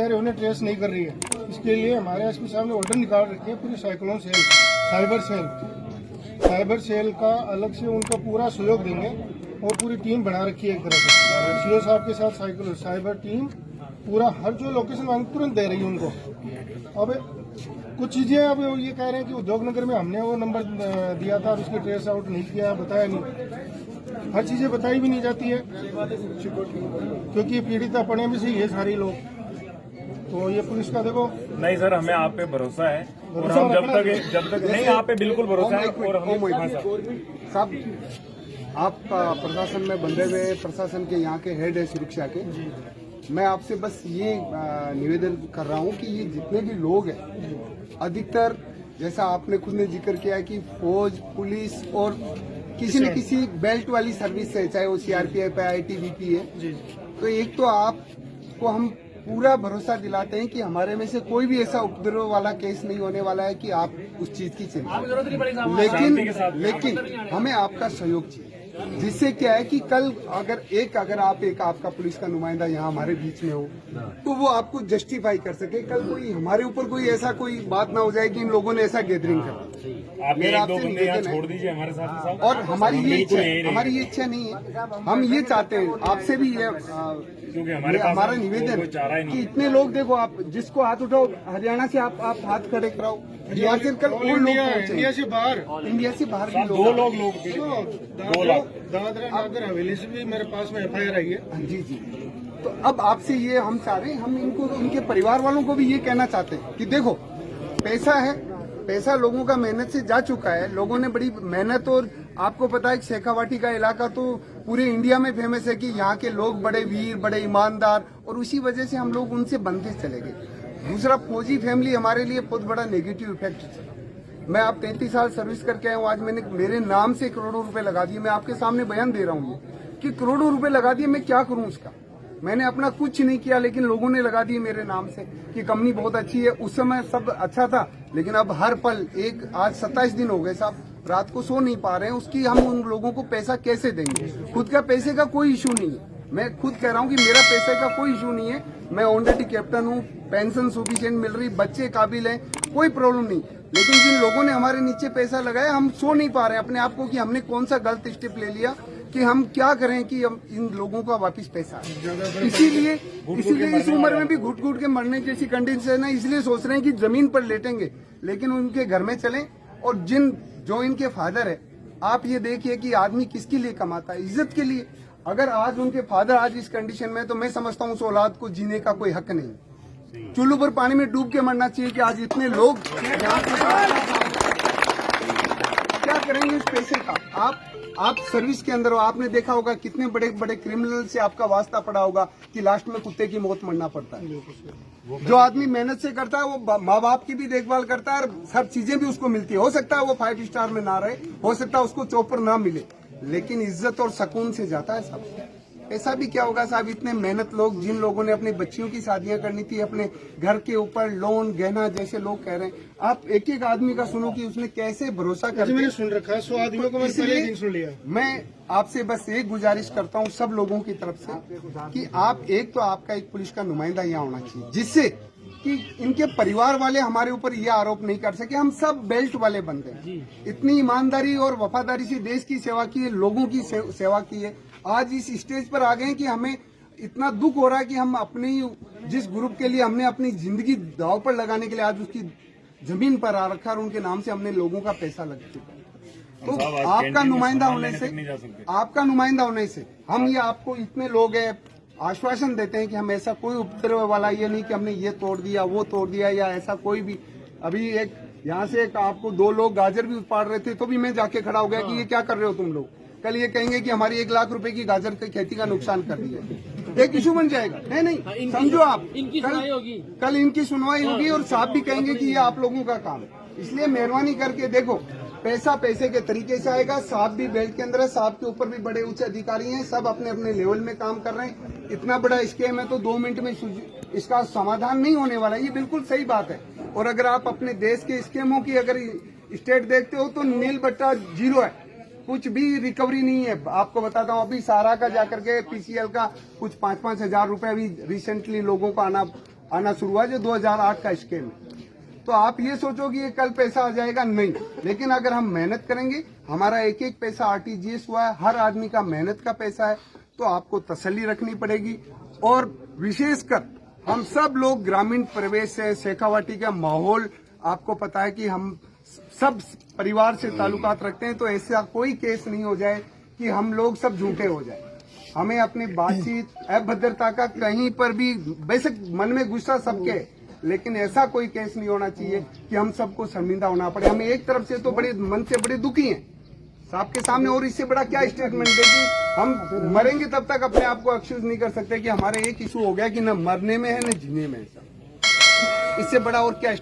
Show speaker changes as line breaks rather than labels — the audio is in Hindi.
वगैरह उन्हें ट्रेस नहीं कर रही है। इसके लिए हमारे एसपी साहब ने ऑर्डर निकाल रखे हैं। पूरी साइक्लोन सेल, साइबर सेल का अलग से उनका पूरा सहयोग देंगे और पूरी टीम बना रखी है एक तरह से। सीओ साहब के साथ साइबर टीम पूरा हर जो लोकेशन मांग तुरंत दे रही है उनको। अब कुछ चीजें अब ये कह रहे हैं कि उद्योगनगर में हमने वो नंबर दिया था और उसमें ट्रेस आउट नहीं किया, बताया नहीं। हर चीजें बताई भी नहीं जाती है क्योंकि पीड़ित अपने में से ही है सारे लोग। तो ये पुलिस का देखो।
नहीं सर, हमें आप पे भरोसा है और हम जब तक नहीं, आप पे बिल्कुल भरोसा है। और हमें
साहब, आप प्रशासन में बंधे हुए, प्रशासन के यहाँ के हेड है सुरक्षा के, मैं आपसे बस ये निवेदन कर रहा हूँ कि ये जितने भी लोग हैं, अधिकतर जैसा आपने खुद ने जिक्र किया है कि फौज, पुलिस और किसी न किसी बेल्ट वाली सर्विस है, चाहे वो सीआरपीएफ है, आईटीबीपी है। तो एक तो आपको हम पूरा भरोसा दिलाते हैं कि हमारे में से कोई भी ऐसा उपद्रव वाला केस नहीं होने वाला है कि आप उस चीज की चिंता, लेकिन हमें आपका सहयोग चाहिए। जिससे क्या है कि कल अगर आपका पुलिस का नुमाइंदा यहाँ हमारे बीच में हो तो वो आपको जस्टिफाई कर सके। कल कोई हमारे ऊपर कोई ऐसा कोई बात ना हो जाए कि इन लोगों ने ऐसा गैदरिंग कर। मेरा आपसे निवेदन है, छोड़ दीजिए हमारे साथ। और हमारी ये इच्छा नहीं है। हम ये चाहते हैं, आपसे भी ये हमारा निवेदन कि इतने लोग देखो, आप जिसको हाथ उठाओ हरियाणा से आप हाथ खड़े कराओ, यहाँ से कल और लोग
इंडिया से बाहर
भी
लोग दादरा नगर हवेली से भी मेरे पास में एफआईआर आई है।
जी। तो अब आपसे ये हम चाह रहे हैं, हम इनके परिवार वालों को भी ये कहना चाहते हैं कि देखो, पैसा है, पैसा लोगों का मेहनत से जा चुका है। लोगों ने बड़ी मेहनत, और आपको पता है शेखावाटी का इलाका तो पूरे इंडिया में फेमस है कि यहाँ के लोग बड़े वीर, बड़े ईमानदार, और उसी वजह से हम लोग उनसे बनते चले गए। दूसरा, फौजी फैमिली हमारे लिए बहुत बड़ा नेगेटिव इफेक्ट है। मैं आप 33 साल सर्विस करके आया हूँ, आज मैंने मेरे नाम से करोड़ों रुपए लगा दिए। मैं आपके सामने बयान दे रहा हूँ कि करोड़ों रुपए लगा दिए, मैं क्या करूँ उसका। मैंने अपना कुछ नहीं किया, लेकिन लोगों ने लगा दिए मेरे नाम से कि कंपनी बहुत अच्छी है। उस समय सब अच्छा था, लेकिन अब हर पल आज 27 दिन हो गए साहब, रात को सो नहीं पा रहे हैं। उसकी हम उन लोगों को पैसा कैसे देंगे? खुद का पैसे का कोई इशू नहीं है, मैं खुद कह रहा हूँ कि मेरा पैसे का कोई इशू नहीं है। मैं ऑन ड्यूटी कैप्टन हूँ, पेंशन सफिशिएंट मिल रही, बच्चे काबिल हैं, कोई प्रॉब्लम नहीं। लेकिन जिन लोगों ने हमारे नीचे पैसा लगाया, हम सो नहीं पा रहे हैं अपने आप को कि हमने कौन सा गलत स्टेप ले लिया, कि हम क्या करें कि हम इन लोगों का वापस पैसा। इसीलिए इस उम्र में भी घुट घुट के मरने जैसी कंडीशन है। इसलिए सोच रहे हैं कि जमीन पर लेटेंगे, लेकिन उनके घर में चलें। और जो इनके फादर है, आप ये देखिए कि आदमी किसके लिए कमाता है? इज्जत के लिए। अगर आज उनके फादर आज इस कंडीशन में, तो मैं समझता हूँ उस औलाद को जीने का कोई हक नहीं। चूल्हों पर पानी में डूब के मरना चाहिए कि आज इतने लोग क्या करेंगे इस पैसे का? आप सर्विस के अंदर हो, आपने देखा होगा कितने बड़े बड़े क्रिमिनल से आपका वास्ता पड़ा होगा कि लास्ट में कुत्ते की मौत मरना पड़ता है। जो आदमी मेहनत से करता है, वो माँ बाप की भी देखभाल करता है और सब चीजें भी उसको मिलती है। हो सकता है वो 5 स्टार में ना रहे, हो सकता है उसको चौपर ना मिले, लेकिन इज्जत और सुकून से जाता है सब। ऐसा भी क्या होगा साहब, इतने मेहनत लोग, जिन लोगों ने अपनी बच्चियों की शादियां करनी थी, अपने घर के ऊपर लोन गहना, जैसे लोग कह रहे हैं, आप एक एक आदमी का सुनो कि उसने कैसे भरोसा कर।
मैंने सुन रखा है 100 आदमियों को, मैंने सुन लिया।
मैं आपसे बस एक गुजारिश करता हूँ सब लोगों की तरफ से कि आप एक तो आपका एक पुलिस का नुमाइंदा यहाँ होना चाहिए, जिससे कि इनके परिवार वाले हमारे ऊपर ये आरोप नहीं कर सके हम सब बेल्ट वाले बंदे हैं। इतनी ईमानदारी और वफादारी से देश की सेवा की है, लोगों की सेवा की है। आज इस स्टेज पर आ गए हैं कि हमें इतना दुख हो रहा है कि हम अपनी जिस ग्रुप के लिए हमने अपनी जिंदगी दांव पर लगाने के लिए आज उसकी जमीन पर आ रखा, और उनके नाम से हमने लोगों का पैसा लग चुका है। तो आपका नुमाइंदा होने से हम ये आपको, इतने लोग हैं, आश्वासन देते हैं कि हम ऐसा कोई उपद्रव वाला ये नहीं कि हमने ये तोड़ दिया, वो तोड़ दिया, या ऐसा कोई भी। अभी एक यहाँ से आपको 2 लोग गाजर भी उपाड़ रहे थे, तो भी मैं जाके खड़ा हो गया कि ये क्या कर रहे हो तुम लोग। कल ये कहेंगे कि हमारी 1 लाख रुपए की गाजर की खेती का नुकसान कर दिया, एक इशू बन जाएगा। नहीं, समझो आप, कल इनकी सुनवाई होगी और साहब भी कहेंगे कि ये आप लोगों का काम है। इसलिए मेहरबानी करके देखो, पैसा पैसे के तरीके से आएगा। साहब भी बेल्ट के अंदर है, साहब के ऊपर भी बड़े उच्च अधिकारी हैं, सब अपने अपने लेवल में काम कर रहे हैं। इतना बड़ा स्कीम है तो 2 मिनट में इसका समाधान नहीं होने वाला, ये बिल्कुल सही बात है। और अगर आप अपने देश के स्कीमों की अगर स्टेट देखते हो तो नील बट्टा 0 है, कुछ भी रिकवरी नहीं है। आपको बताता हूँ, अभी सारा का जाकर के पीसीएल का कुछ 5-5 हजार रुपए अभी रिसेंटली लोगों को आना आना शुरू हुआ, जो 2008 का स्कीम है। तो आप ये सोचो कि ये कल पैसा आ जाएगा, नहीं। लेकिन अगर हम मेहनत करेंगे, हमारा एक एक पैसा आरटीजीएस हुआ है, हर आदमी का मेहनत का पैसा है, तो आपको तसल्ली रखनी पड़ेगी। और विशेषकर हम सब लोग ग्रामीण परिवेश से, शेखावाटी का माहौल आपको पता है कि हम सब परिवार से ताल्लुकात रखते हैं, तो ऐसा कोई केस नहीं हो जाए कि हम लोग सब झूठे हो जाए। हमें अपनी बातचीत, अभद्रता का कहीं पर भी, बेशक मन में गुस्सा सबके, लेकिन ऐसा कोई केस नहीं होना चाहिए कि हम सबको शर्मिंदा होना पड़े। हम एक तरफ से तो बड़े मन से बड़े दुखी हैं साहब के सामने, और इससे बड़ा क्या स्टेटमेंट देगी। हम मरेंगे तब तक अपने आप को एक्सक्यूज नहीं कर सकते कि हमारे एक इशू हो गया कि न मरने में है न जीने में है। इससे बड़ा और क्या